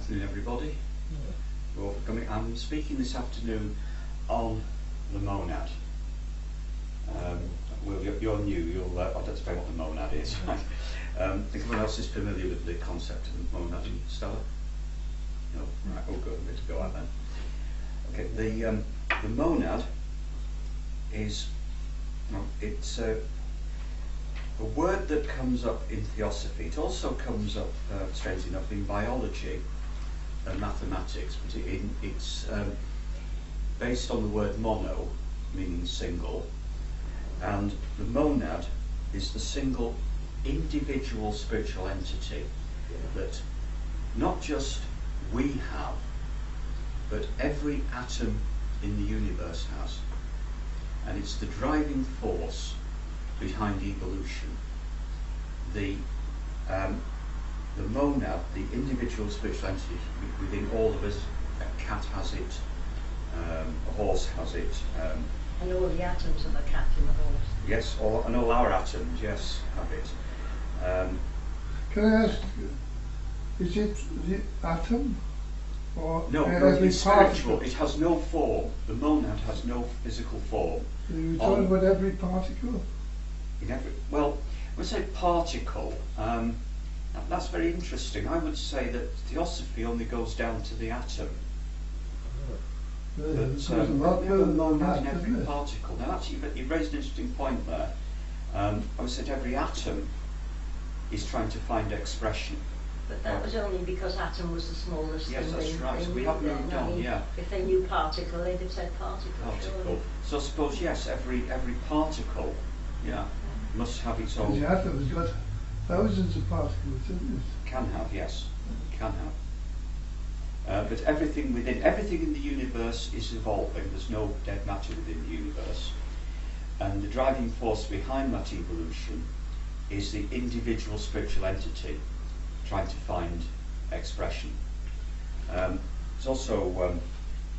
afternoon, everybody. I'm speaking this afternoon on the monad. Well, you're new. I'll explain what the monad is. I think everyone else is familiar with the concept of the monad. Stella? No, right. Oh, good. I'm going to go out then. Okay. The monad is it's a word that comes up in Theosophy. It also comes up, strangely enough, in biology and mathematics, but it's based on the word mono, meaning single, and the monad is the single individual spiritual entity that not just we have, but every atom in the universe has, and it's the driving force behind evolution. The monad, the individual spiritual entity within all of us. A cat has it, a horse has it. And all the atoms of a cat and a horse. Yes, and all our atoms, yes, have it. Can I ask, is it the atom? Or no, it's spiritual. It has no form. The monad has no physical form. So you're talking about every particle? Well, when I say particle, that's very interesting. I would say that Theosophy only goes down to the atom. There's a lot further than that, in every particle. Now, actually, you raised an interesting point there. I would say every atom is trying to find expression. But that was only because atom was the smallest thing. Yes, that's right. So we have moved on, yeah. If they knew particle, they'd have said particle. Surely. So I suppose, yes, every particle, must have its own. The atom has got thousands of particles, isn't it? Can have, yes. Can have. But everything in the universe is evolving. There's no dead matter within the universe. And the driving force behind that evolution is the individual spiritual entity trying to find expression. It's also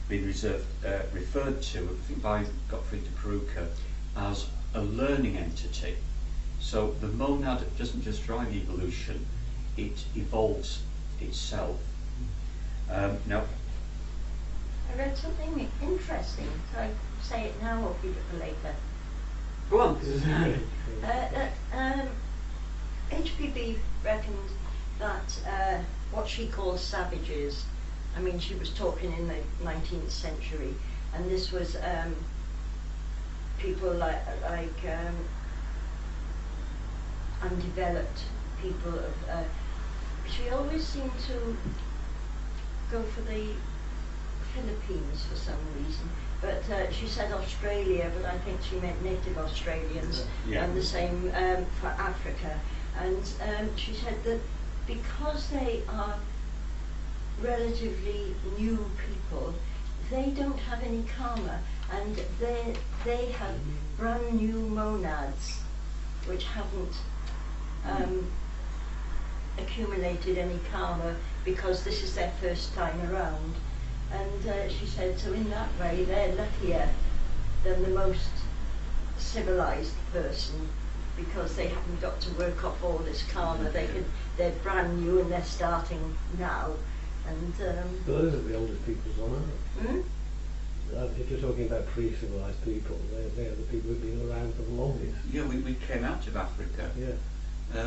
been referred to, I think, by Gottfried de Perucca as a learning entity. So the monad doesn't just drive evolution, it evolves itself. Now, I read something interesting. Shall I say it now or keep it for later? Go on. HPB reckoned that what she calls savages, I mean, she was talking in the 19th century, and this was people like undeveloped people of. She always seemed to go for the Philippines for some reason, but she said Australia, but I think she meant native Australians, and the same for Africa. And she said that because they are relatively new people, they don't have any karma, and they have brand new monads which haven't accumulated any karma because this is their first time around. And she said, so in that way they're luckier than the most civilized person, because they haven't got to work off all this karma. They're brand new and they're starting now. And those are the oldest peoples on Earth. If you're talking about pre-civilized people, they are the people who've been around for the longest. Yeah, we came out of Africa. Yeah.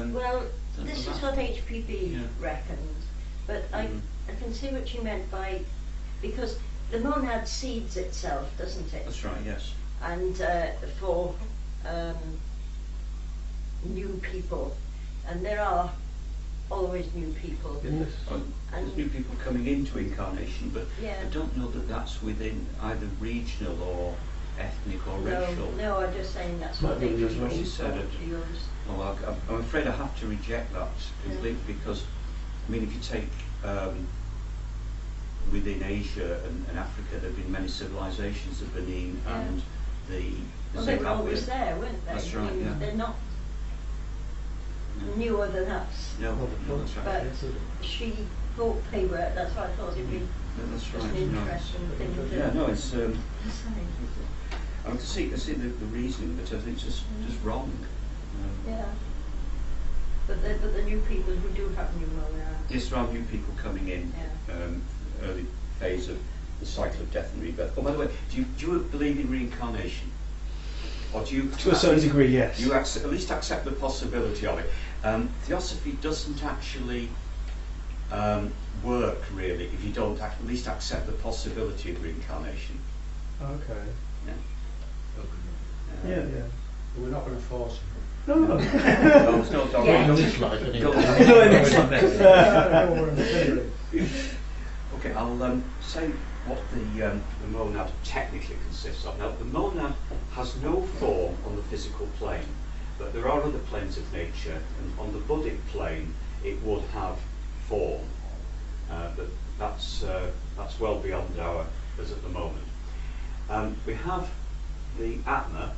Well, this is what HPB reckoned, but I can see what she meant by, because the monad seeds itself, doesn't it? That's right, yes. And for new people, and there are always new people. There's new people coming into incarnation, but I don't know that that's within either regional or ethnic or racial. No, I'm just saying that's what they just what she said. I'm afraid I have to reject that completely, because I mean, if you take within Asia and Africa, there have been many civilizations, the Benin and the they were always there, weren't they? That's right, They're not newer than us. No, that's right. But she thought they were. That's why I thought it'd be that's just right. an interesting thing to Yeah, no, it's. I can see the reasoning, but I think it's just wrong. But the new people who do have new monads. Yes, there are new people coming in, early phase of the cycle of death and rebirth. Oh, by the way, do you believe in reincarnation? Or do you... To a certain degree, yes. You at least accept the possibility of it. Theosophy doesn't actually work, really, if you don't at least accept the possibility of reincarnation. Okay. Yeah. Yeah. But we're not going to force it. No. No, it's not done. Yeah. No, Dislike it. Go on. Okay, I'll say what the monad technically consists of. Now, the monad has no form on the physical plane, but there are other planes of nature, and on the Buddhic plane it would have form, but that's well beyond us at the moment. We have the Atma,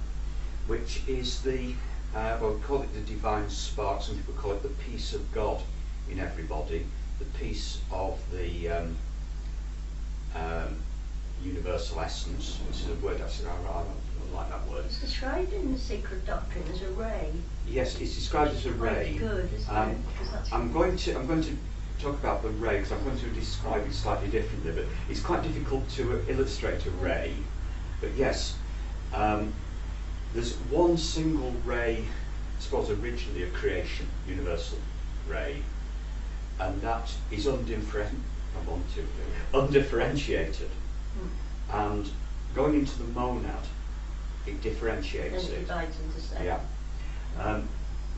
which is the well, we call it the divine spark. Some people call it the peace of God in everybody, the peace of the universal essence, which is a word I don't like that word. It's described in the Secret Doctrine as a ray. Yes, it's described as a ray. Quite good, isn't it? Because that's I'm going to talk about the ray because I'm going to describe it slightly differently, but it's quite difficult to illustrate a ray. But yes, there's one single ray, I suppose originally of creation, universal ray, and that is undifferentiated. And going into the monad, it differentiates and it it. divides into seven. Yeah.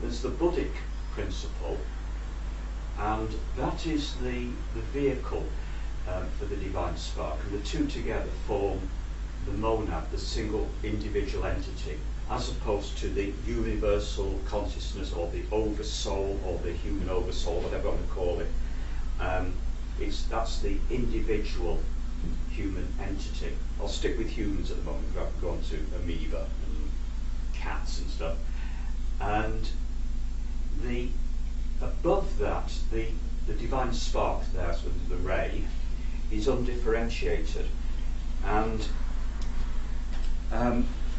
There's the Buddhic principle, and that is the vehicle for the divine spark, and the two together form the monad, the single individual entity, as opposed to the universal consciousness or the oversoul or the human oversoul, whatever you want to call it. That's the individual human entity. I'll stick with humans at the moment, because I've gone to amoeba and cats and stuff. And above that, the divine spark there, sort of the ray, is undifferentiated. And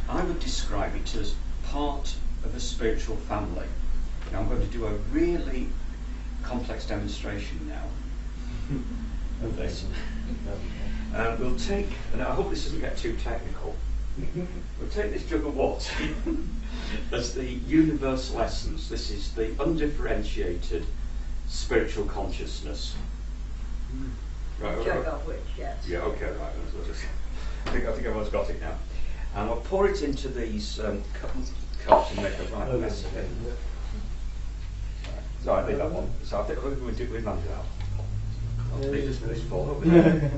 I would describe it as part of a spiritual family. Now I'm going to do a really complex demonstration now of this. We'll take, and I hope this doesn't get too technical, we'll take this jug of water as the universal essence. This is the undifferentiated spiritual consciousness. Right, Jug of which, yes. yeah, okay, right. I think everyone's got it now. And I'll pour it into these cups and make a right mess of it. So I leave that one. So I think we manage it out. I'll leave this fall over there.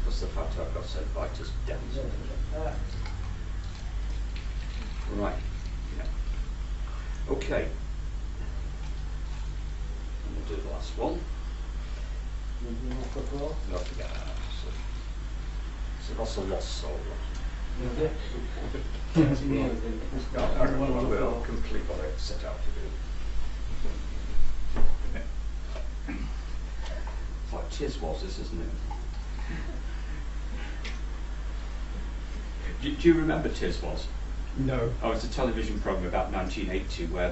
Plus the fact I've got so fighters down. Right. Yeah. Okay. And we'll do the last one. Not forget that. So that's a lost soul. I remember we'll complete what I set out to do. It's like Tiz was this, isn't it? Do you remember Tiz was? No. Oh, it's a television programme about 1980 where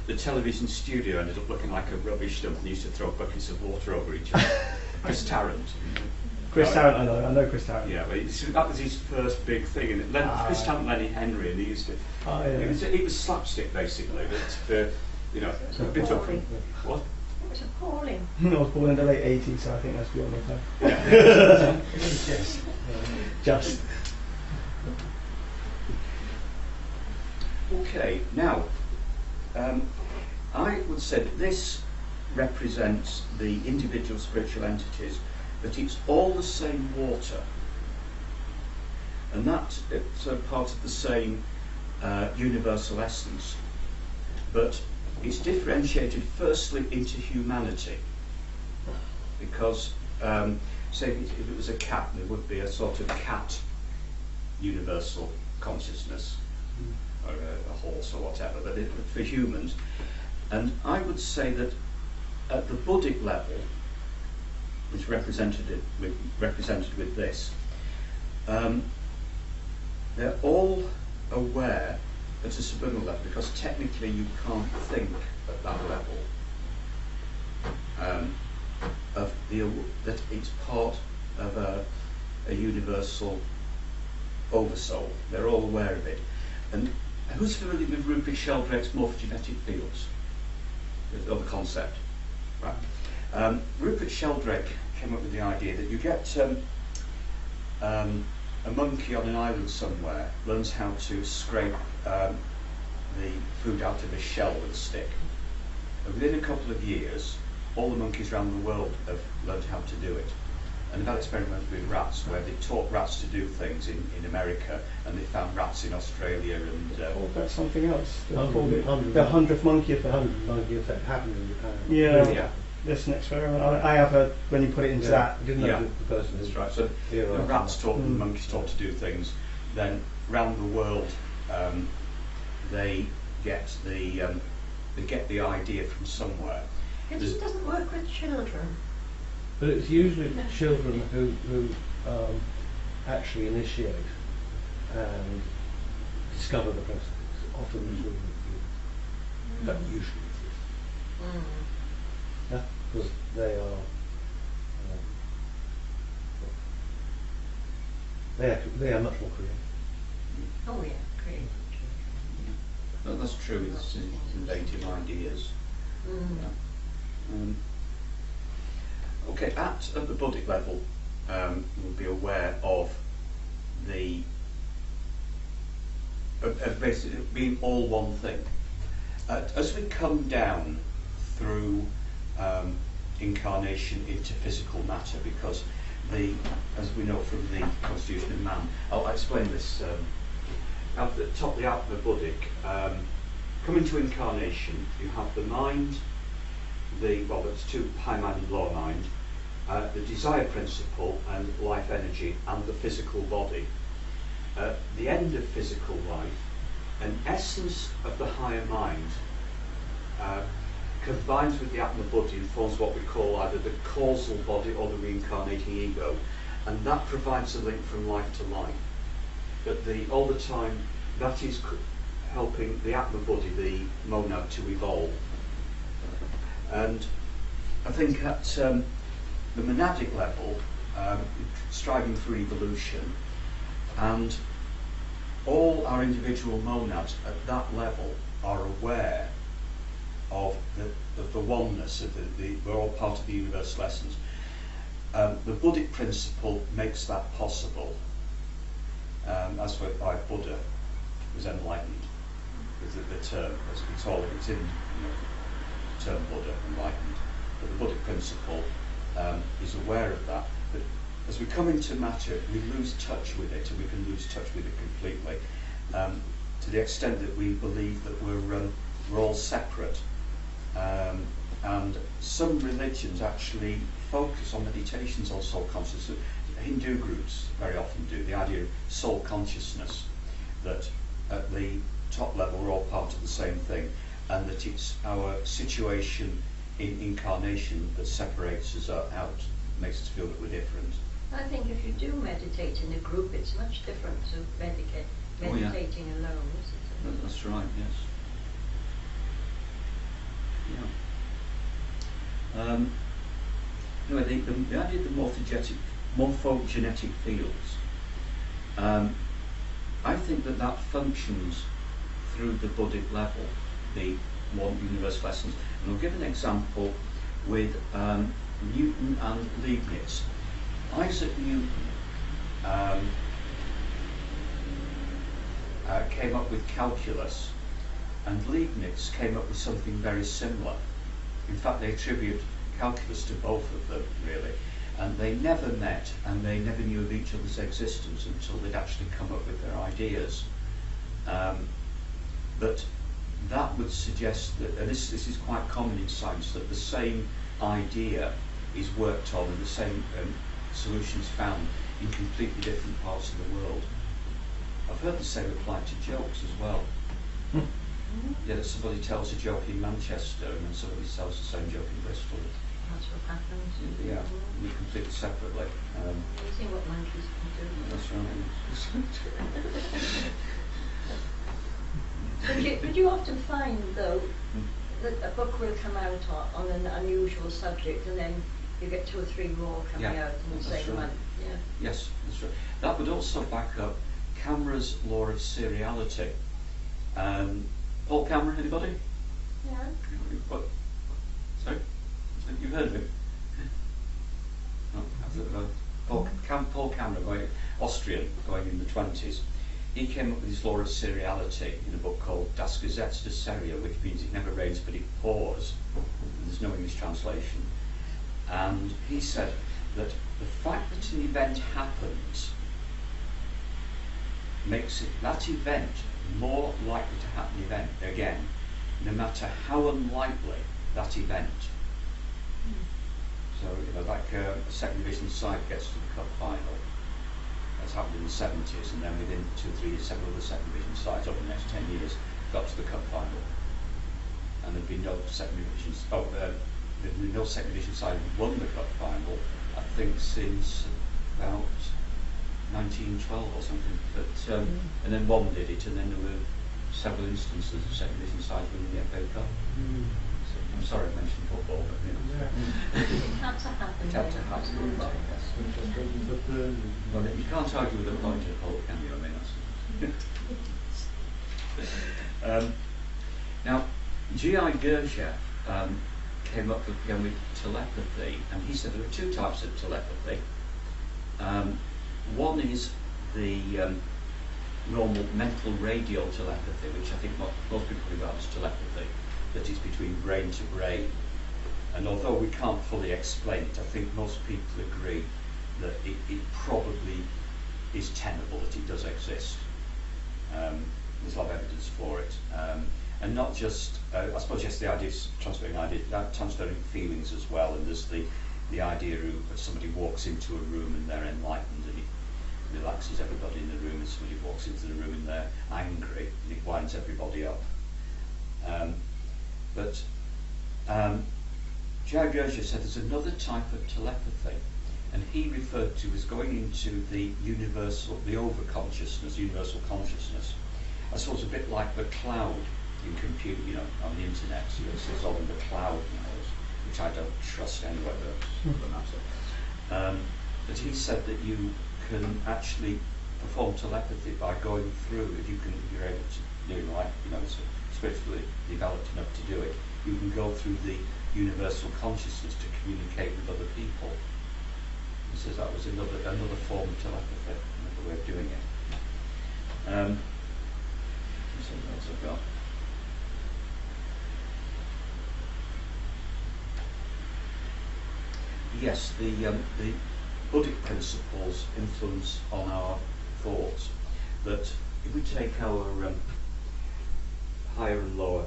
the television studio ended up looking like a rubbish dump and used to throw buckets of water over each other. Chris Tarrant. Chris Tarrant, I know Chris Tarrant. Yeah, but that was his first big thing, and Chris Tarrant, Lenny Henry, and he used to. Oh, yeah. It was slapstick basically, but you know, a bit of what? It was appalling. I was born in the late 80s, so I think that's beyond my time. Yeah. Yes. Just. Okay, now I would say that this represents the individual spiritual entities, but it's all the same water, and that it's part of the same universal essence, but it's differentiated firstly into humanity, because say if it was a cat, there would be a sort of cat universal consciousness, or a horse or whatever, but for humans. And I would say that at the Buddhic level, which represented with this, they're all aware at a subliminal level, because technically you can't think at that level of that it's part of a universal oversoul. They're all aware of it. And who's familiar with Rupert Sheldrake's morphogenetic fields? Or the concept? Right. Rupert Sheldrake came up with the idea that you get a monkey on an island somewhere learns how to scrape the food out of a shell with a stick. And within a couple of years, all the monkeys around the world have learned how to do it. And they've had experiments with rats where they taught rats to do things in America, and they found rats in Australia and... Oh, that's something else. They Hundred- called it hundred- the 100th monkey The effect. 100 monkey effect happened in Japan. Yeah, Yeah. that's an experiment. I have heard when you put it into that. I didn't know Yeah. the person That's who right. So the theorised rats that. taught the monkeys taught to do things. Then round the world, they get the idea from somewhere. It just doesn't work with children. But it's usually children who actually initiate and discover the process. Often the children who don't usually exist. Yeah, because they are they are much more creative. Oh yeah, great. No, that's true. It's innovative ideas. Yeah. Okay, at the buddhic level, we'll be aware of of basically being all one thing. As we come down through incarnation into physical matter, because as we know from the constitution of man, I'll explain this. At the top, the Atma Buddhic, coming to incarnation, you have the mind, that's two, high mind and lower mind, the desire principle and life energy, and the physical body. The end of physical life, an essence of the higher mind combines with the Atma Buddhi and forms what we call either the causal body or the reincarnating ego, and that provides a link from life to life. But all the time, that is helping the Atma Buddhi, the monad, to evolve. And I think at the monadic level, striving for evolution, and all our individual monads at that level are aware of the oneness of we're all part of the universal essence. The Buddhic principle makes that possible. That's why Buddha was enlightened, is the term. It's in the term Buddha, enlightened. But the Buddhic principle is aware of that. But as we come into matter, we lose touch with it, and we can lose touch with it completely, to the extent that we believe that we're all separate. And some religions actually focus on meditations on soul consciousness. Hindu groups very often do, the idea of soul consciousness, that at the top level we're all part of the same thing, and that it's our situation in incarnation that separates us out, makes us feel that we're different. I think if you do meditate in a group, it's much different to meditating alone, isn't it? That's right, yes. Yeah. Anyway, the idea of the morphogenetic fields, I think that functions through the Buddhic level, the one universal essence. And I'll give an example with Newton and Leibniz. Isaac Newton came up with calculus, and Leibniz came up with something very similar. In fact, they attribute calculus to both of them, really. And they never met, and they never knew of each other's existence until they'd actually come up with their ideas. But that would suggest that, and this is quite common in science, that the same idea is worked on and the same solutions found in completely different parts of the world. I've heard the same applied to jokes as well. Yeah, that somebody tells a joke in Manchester and then somebody tells the same joke in Bristol. That's what happens. Yeah, completely separately. Amazing what monkeys can do. That's right. But you often find, though, that a book will come out on an unusual subject, and then you get 2 or 3 more coming Yeah, out in the that's same right. month. Yeah. Yes, that's right. That would also back up Cameron's law of seriality. Paul Cameron, anybody? Yeah. What? Sorry? You've heard of him? No, Paul Cameron, Austrian, going in the 20s. He came up with his law of seriality in a book called Das Gesetz der Serie, which means it never rains but it pours. There's no English translation. And he said that the fact that an event happens makes that event more likely to happen again, no matter how unlikely that event. So, like a second division side gets to the cup final. That's happened in the 70s, and then within 2 or 3 years, several other second division sides over the next 10 years got to the cup final. And there'd been no second division. There'd been no second division side who won the cup final, I think, since about 1912 or something. But and then one did it, and then there were several instances of second division sides winning the FA Cup. So, I'm sorry I mentioned football, but you know. It had to happen. It had to happen. Yes. Well, you can't argue with a point at all, can you? I mean, that's now, G.I. Gurdjieff came up again with telepathy, and he said there are 2 types of telepathy. One is the normal mental radial telepathy, which I think most people regard as telepathy, that is between brain to brain. And although we can't fully explain it, I think most people agree that it probably is tenable, that it does exist. There's a lot of evidence for it. And not just, I suppose, yes, the idea is transferring feelings as well, and there's the idea of somebody walks into a room and they're enlightened, and it relaxes everybody in the room, and somebody walks into the room and they're angry, and it winds everybody up. But J.I. Gurdjieff said there's another type of telepathy, and he referred to as going into the universal, the overconsciousness, universal consciousness. I suppose a bit like the cloud in computer, on the internet. So it's all in the cloud now, which I don't trust anyway, but it doesn't matter. But he said that you can actually perform telepathy by going through, if you're able to do it, like, it's spiritually developed enough to do it, you can go through the universal consciousness to communicate with other people. He says that was another form of telepathy, another way of doing it. Something else I've got. Yes, the Buddhic principles influence on our thoughts. That if we take our higher and lower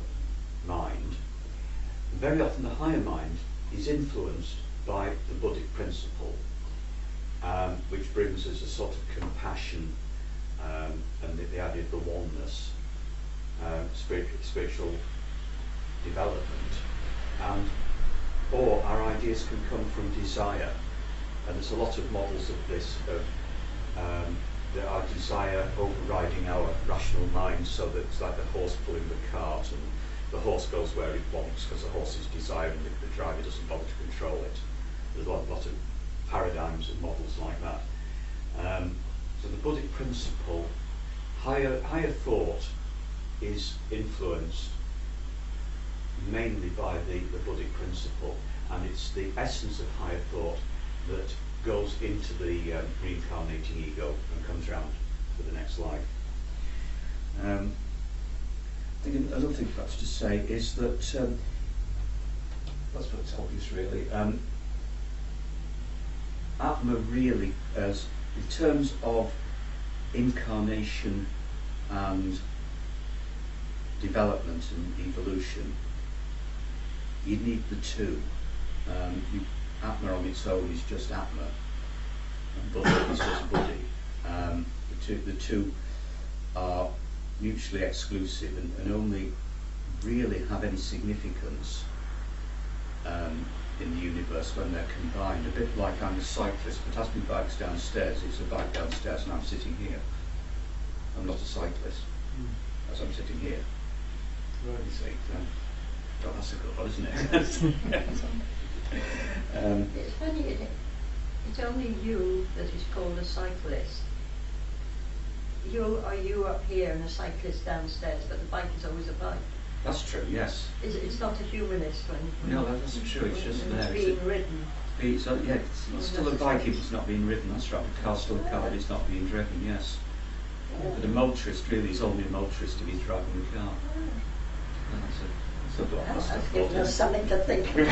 mind, very often the higher mind is influenced by the Buddhic principle, which brings us a sort of compassion and the idea of the oneness, spiritual development, or our ideas can come from desire, and there's a lot of models of this, our desire overriding our rational mind, so that it's like the horse pulling the cart, and the horse goes where it wants because the horse is desiring, the driver doesn't bother to control it. There's a lot of paradigms and models like that. So the Buddhic principle, higher thought is influenced mainly by the Buddhic principle, and it's the essence of higher thought that goes into the reincarnating ego and comes around for the next life. I think another thing perhaps to say is that, that's what's obvious really, Atma really, as in terms of incarnation and development and evolution, you need the two. Atma on its own is just Atma, and Buddha is just Buddhi. The two are mutually exclusive and only really have any significance in the universe when they're combined. A bit like I'm a cyclist, but as my bike's downstairs, it's a bike downstairs and I'm sitting here. I'm not a cyclist. as I'm sitting here. Right. You see, God, that's a good one, isn't it? It's funny, it's only you that is called a cyclist. You up here and a cyclist downstairs, but the bike is always a bike. That's true, yes. It's not a humanist when No, that's true, it's just when there. it's being ridden. So, yeah, it's still a bike if it's not being ridden, that's right. The car's still a car, but it's not being driven, yes. But a motorist really is only a motorist if he's driving the car. That's a good one. That's given us something to think about.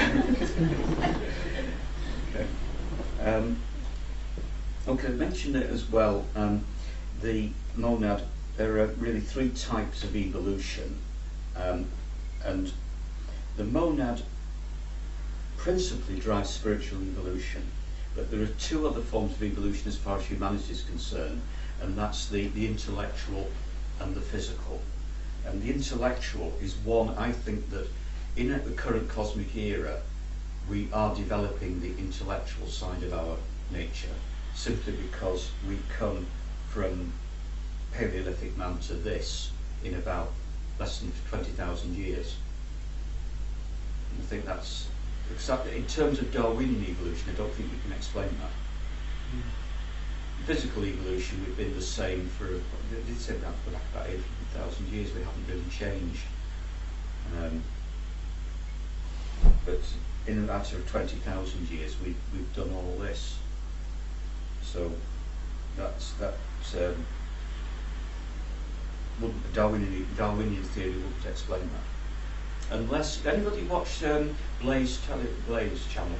Okay. Okay, mention it as well. The monad, there are really three types of evolution, and the monad principally drives spiritual evolution, but there are two other forms of evolution as far as humanity is concerned, and that's the intellectual and the physical. And the intellectual is one, I think, that in the current cosmic era we are developing the intellectual side of our nature, simply because we come from Paleolithic man to this in about less than 20,000 years. And I think that's exactly, in terms of Darwinian evolution, I don't think you can explain that. Physical evolution, we've been the same for, did say about 800,000 years, we haven't really changed. But in a matter of 20,000 years, we've done all this. So Darwinian theory wouldn't explain that. Unless anybody watched Blaze channel,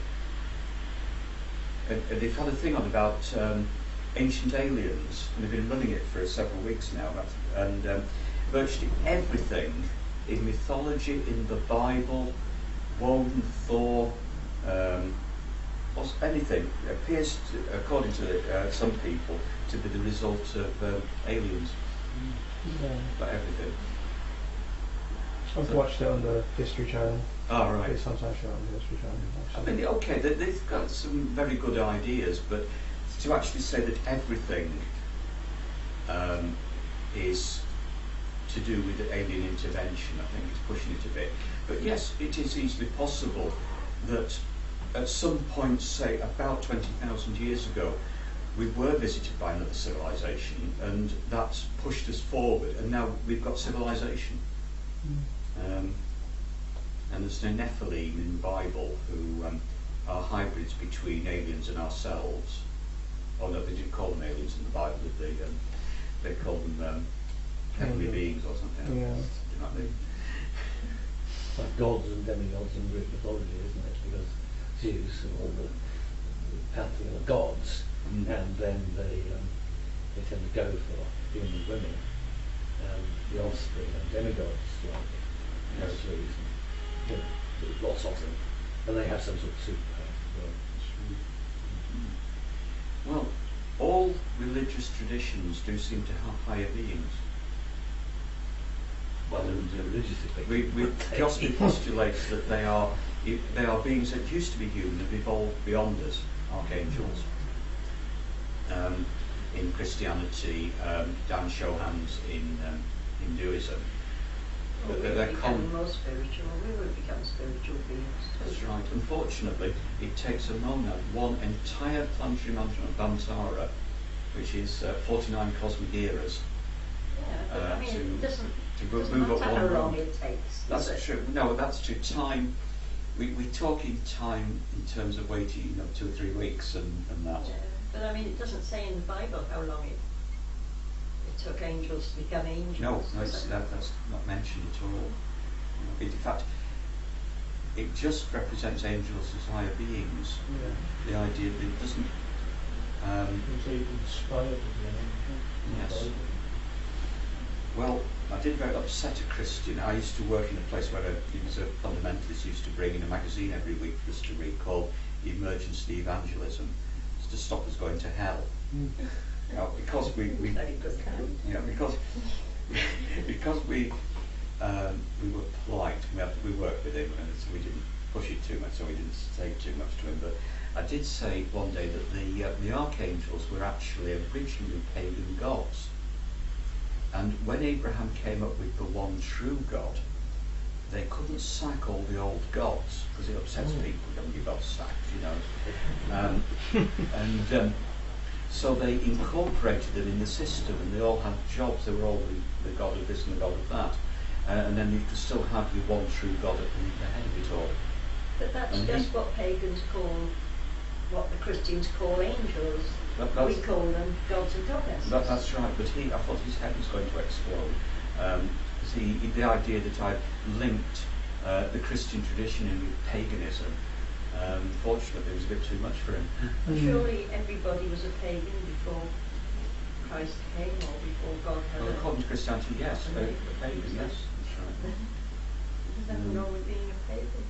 and they've had a thing on about ancient aliens, and they've been running it for several weeks now, and virtually everything in mythology, in the Bible, Woden, Thor, anything appears, according to some people, to be the result of aliens. Yeah. But everything. I've watched it on the History Channel. Oh, right. It's sometimes shown on the History Channel. I mean, okay, they've got some very good ideas, but to actually say that everything is to do with alien intervention, I think is pushing it a bit. But yes, it is easily possible that at some point, say about 20,000 years ago, we were visited by another civilization, and that's pushed us forward, and now we've got civilization. And there's no Nephilim in the Bible who are hybrids between aliens and ourselves. Oh no, they didn't call them aliens in the Bible, did they? They called them heavenly beings or something. Yeah. Like gods and demigods in Greek mythology, isn't it? Because Zeus and all the pantheon of gods, and then they tend to go for human women and the offspring and demigods like Heracles, and there's lots of them, and they have some sort of superpower as well. Well, all religious traditions do seem to have higher beings. Well, they're religiously Theosophy postulates that they are beings that used to be human, have evolved beyond us, archangels. In Christianity, Dan Shohan's in Hinduism. Well, They're we become common. more spiritual. We will become spiritual beings. That's right. Unfortunately, it takes a monad, one entire planetary Bantara, which is 49 cosmic eras. Yeah, but I mean, it doesn't Move up matter one how long road. it takes. That's does it? true. No, that's true. Time. We talk in time in terms of waiting, 2 or 3 weeks and that. Yeah, but I mean, it doesn't say in the Bible how long it took angels to become angels. No, does it? that's not mentioned at all. In fact, it just represents angels as higher beings. Yeah. The idea that it doesn't. It's even inspired as an angel. Yes. Well, I did very upset a Christian. I used to work in a place where he was a fundamentalist, used to bring in a magazine every week for us to read called Emergency Evangelism, to stop us going to hell. Now, because we Very good kind. because we were polite, we worked with him, and so we didn't push it too much, so we didn't say too much to him. But I did say one day that the archangels were actually originally pagan gods, And when Abraham came up with the one true God, they couldn't sack all the old gods because it upsets people when you got sacked, you know. So they incorporated them in the system, and they all had jobs. They were all the god of this and the god of that, and then you could still have your one true God at the head of it all. But that's And just what pagans call, what the Christians call angels. We call them gods and goddesses. That's right, but I thought his head was going to explode. The idea that I linked the Christian tradition in with paganism, fortunately, it was a bit too much for him. Well, surely everybody was a pagan before Christ came, or before God had Well, a... according to Christianity, yes, a pagan, yes, that's right. There's nothing wrong with being a pagan.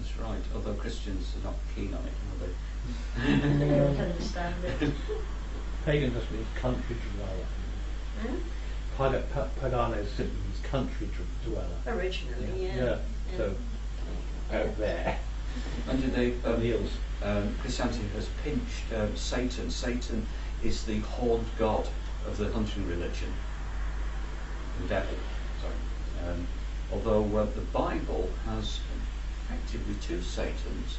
That's right, although Christians are not keen on it, are they? They don't understand it. Pagan just means country dweller. Pagano simply means country dweller. Originally, yeah. Yeah. So out there. And they, Niels. Christianity has pinched Satan. Satan is the horned god of the hunting religion. The devil, sorry. Although the Bible has effectively two Satans.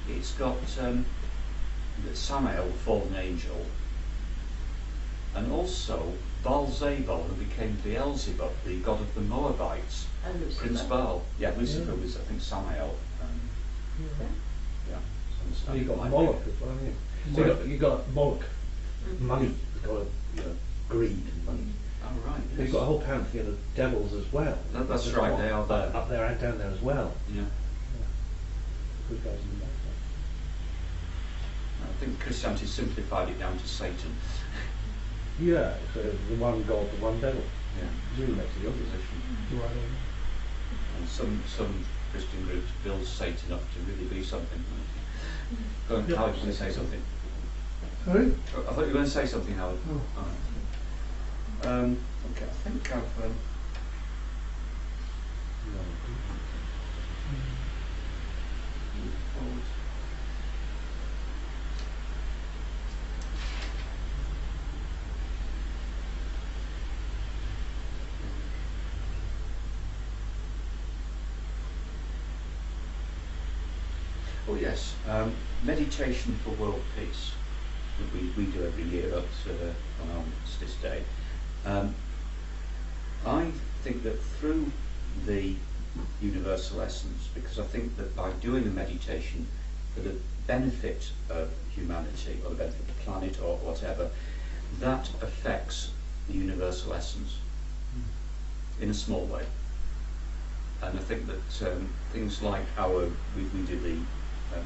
It's got Samael, the fallen angel, and also Baal-zebul, who became Beelzebub, the god of the Moabites. And Lucifer. Prince Baal. Yeah, Lucifer was, I think, Samael. Yeah. So you've got Moloch as well, haven't you? So you've got Moloch, money, the god of greed and money. Oh, right. So you've got a whole pantheon of devils as well. That's right, they are there. Up there and down there as well. Yeah. Good guys in the back I think Christianity simplified it down to Satan. there. Yeah, so the one god, the one devil. Yeah. Really makes the opposition. Right. And some Christian groups build Satan up to really be something. Go on, Howard, you want to say something? Sorry? I thought you were going to say something, Howard. Oh. All right. Okay, I think I've... moved forward. Oh yes, meditation for world peace that we do every year at on Armistice Day. I think that through the universal essence, because I think that by doing a meditation for the benefit of humanity or the benefit of the planet or whatever, that affects the universal essence in a small way. And I think that things like we do the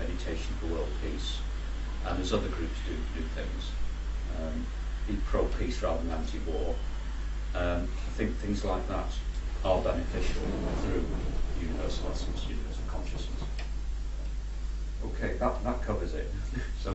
meditation for world peace, and as other groups do things, be pro-peace rather than anti-war. I think things like that are beneficial through universal essence, universal consciousness. Okay, that covers it. So